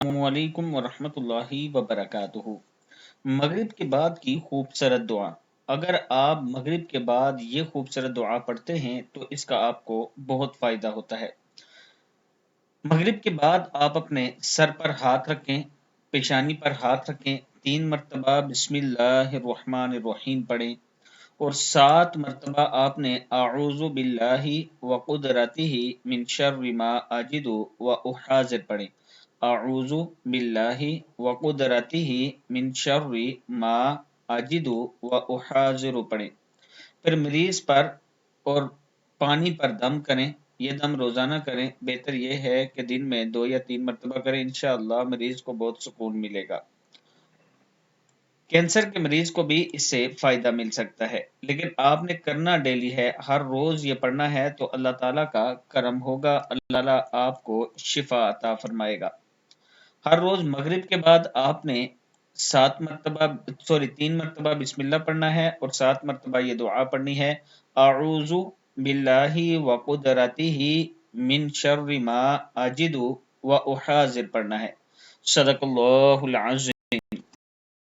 السلام ورحمۃ اللہ وبرکاتہ۔ مغرب کے بعد کی خوبصورت دعا۔ اگر آپ مغرب کے بعد یہ خوبصورت دعا پڑھتے ہیں تو اس کا آپ کو بہت فائدہ ہوتا ہے۔ مغرب کے بعد آپ اپنے سر پر ہاتھ رکھیں، پیشانی پر ہاتھ رکھیں، 3 مرتبہ بسم اللہ الرحمن الرحیم پڑھیں اور 7 مرتبہ آپ نے اعوذ باللہ وقدرتہ من شر ما اجد واحاذر پڑھیں۔ اعوذ باللہ وقدرتہ من شر ما اجد واحاذر پڑھیں۔ پھر مریض پر اور پانی پر دم کریں۔ یہ دم روزانہ کریں، بہتر یہ ہے کہ دن میں 2 یا 3 مرتبہ کریں، انشاءاللہ مریض کو بہت سکون ملے گا۔ کینسر کے مریض کو بھی اس سے فائدہ مل سکتا ہے، لیکن آپ نے کرنا ڈیلی ہے، ہر روز یہ پڑھنا ہے تو اللہ تعالیٰ کا کرم ہوگا، اللہ تعالیٰ آپ کو شفا عطا فرمائے گا۔ ہر روز مغرب کے بعد آپ نے 3 مرتبہ بسم اللہ پڑھنا ہے اور 7 مرتبہ یہ دعا پڑھنی ہے، اعوذ باللہ وقدرتہ من شر ما اجد واحاذر پڑھنا ہے۔ صدق اللہ العظیم۔